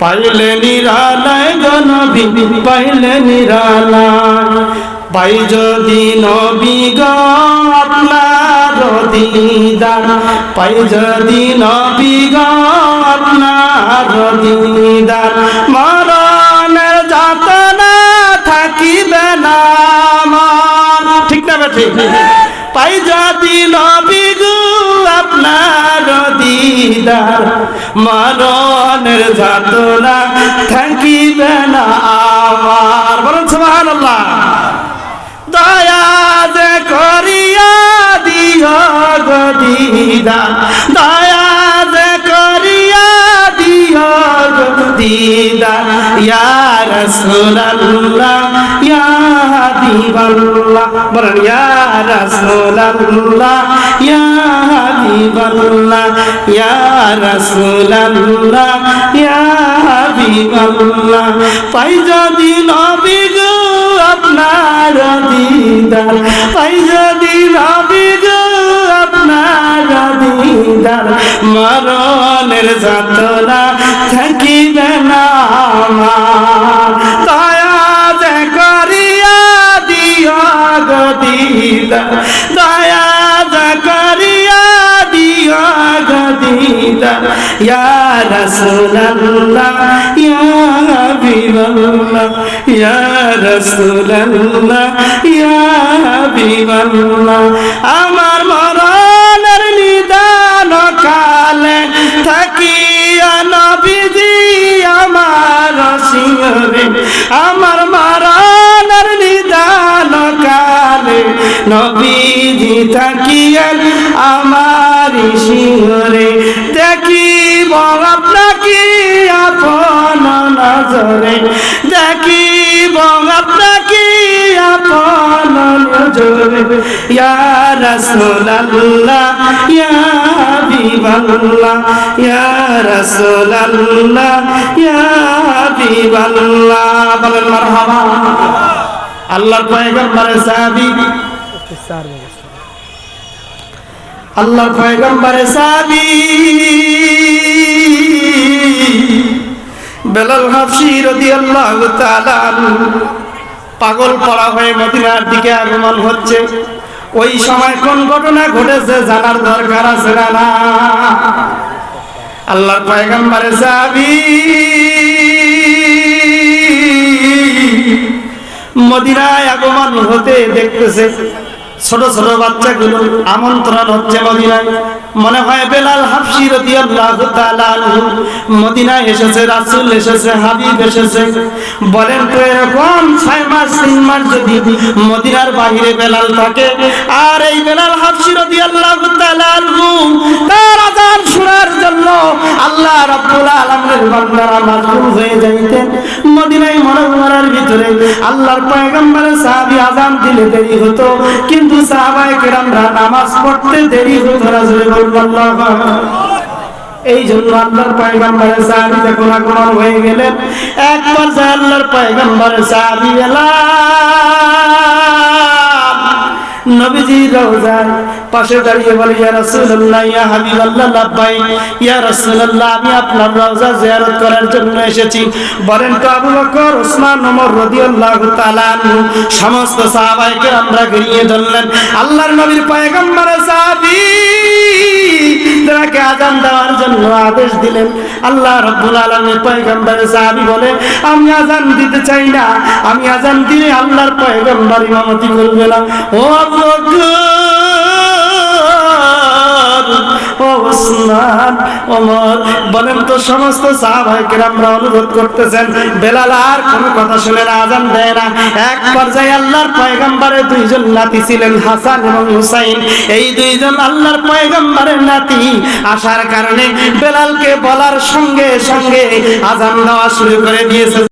পাইলে নিরালায় গো নবী পাইলে নিরালায় পাই যদি নবী গো আপনার দিদার পাই যদি নবী গো আপনার দিদার মরণের যাতনা থাকিবে না আমার ঠিক না ঠিক পাই যদি নবী গো আপনার দিদার মরণের যাতনা থাকিবে না আমার বলুন সুবহানাল্লাহ দয়া যে করিয়া দিও গো দিদার দয়া যে করিয়া দিও গো দিদার ইয়া রাসূলুল্লাহ ইয়া হাবিবাল্লাহ বলেন ইয়া রাসূলুল্লাহ ইয়া হাবিবাল্লাহ ইয়া রাসূলুল্লাহ ইয়া হাবিবাল্লাহ পাই যদি নবী গো আপনার দিদার পাই যদি নবী গো আপনার দিদার মরণের যাতনা থাকিবে না আমার দয়া যে করিয়া দিও গো দিদার দয়া যে করিয়া দিও গো দিদার ইয়া রাসূলুল্লাহ ইয়া হাবিবাল্লাহ ইয়া রাসূলুল্লাহ ইয়া হাবিবাল্লাহ আমার মরণের নিদান কালে থাকিয়া নবীজি আমার শিরে আমার মরণের নিদান কালে নবীজি থাকিয়া আমার শিরে দেখিব আপনাকে আপন নজরে দেখিব আপনাকে আপন নজরে ইয়া রাসূলুল্লাহ ইয়া হাবিবাল্লাহ ইয়া রাসূলুল্লাহ ইয়া হাবিবাল্লাহ বলেন মারহাবা আল্লাহর পয়গম্বরের সাহাবী আল্লাহর পয়গম্বরের সাহাবী বেলাল হাবশী রাদিয়াল্লাহু তাআলা পাগল পড়া হয়ে মদিনার দিকে আগমন হচ্ছে ওই সময় কোন ঘটনা ঘটেছে জানার দরকার আছে না আল্লাহর পয়গম্বরের সাহাবী মদিনায় আগমন হতে দেখতেছে ছোট ছোট বাচ্চাগুলো আমন্ত্রণ হচ্ছে মদিনায় মনে হয় বেলাল হাবশী রাদিয়াল্লাহু তাআলা মদিনায় এসেছে রাসূল এসেছে হাবিব এসেছে বলেন তো এরকম 6 মাস 3 মাস যদি মদিনার বাইরে বেলাল থাকে আর এই বেলাল হাবশী রাদিয়াল্লাহু তাআলা তার আযান শোনার জন্য আল্লাহ রাব্বুল আলামিনের বান্দারা মাশগুল হয়ে যাইতেন মদিনায় মুনাওয়ারার ভিতরে আল্লাহর পয়গম্বরের সাহাবী আযান দিলে দেরি হতো কিন্তু সাহাবায়ে কেরামরা নামাজ পড়তে দেরি হতো না জোরে বলুন আল্লাহু আকবার এই জন্য আল্লাহর পয়গম্বরের সাহাবী যখন আগমন হয়ে গেলেন এক পর্যায়ে আল্লাহর পয়গম্বরের সাহাবী নবীজি রওজার পাশে দাঁড়িয়ে বলে ইয়া রাসূলুল্লাহ ইয়া হাবিবাল্লাহ লাব্বাইক ইয়া রাসূলুল্লাহ আমি আপনার রওজা জিয়ারত করার জন্য এসেছি বলেন তো আবু বকর ওসমান ওমর রাদিয়াল্লাহু তাআলা সমস্ত সাহাবায়ে কেরামরা ঘিরে ধরলেন আল্লাহর নবীর পয়গম্বরের সাহাবী তাকে আযান দেওয়ার জন্য আদেশ দিলেন আল্লাহ রাব্বুল আলামিন পয়গম্বরের সাহাবী বলে আমি আযান দিতে চাই না আমি আযান দিলে আল্লাহর পয়গম্বর ইমামতি করবে না ও আবু বকর ও ওসমান ওমর বলেন তো সমস্ত সাহাবায়ে কেরামরা অনুরোধ করতেছেন বেলাল আর কোনো কথা শুনে না আযান দেয় না এক পর্যায়ে আল্লাহর পয়গম্বরের দুইজন নাতি ছিলেন হাসান এবং হুসাইন এই দুইজন আল্লাহর পয়গম্বরের নাতি আসার কারণে বেলালকে বলার সঙ্গে সঙ্গে আযান দেওয়া শুরু করে দিয়েছে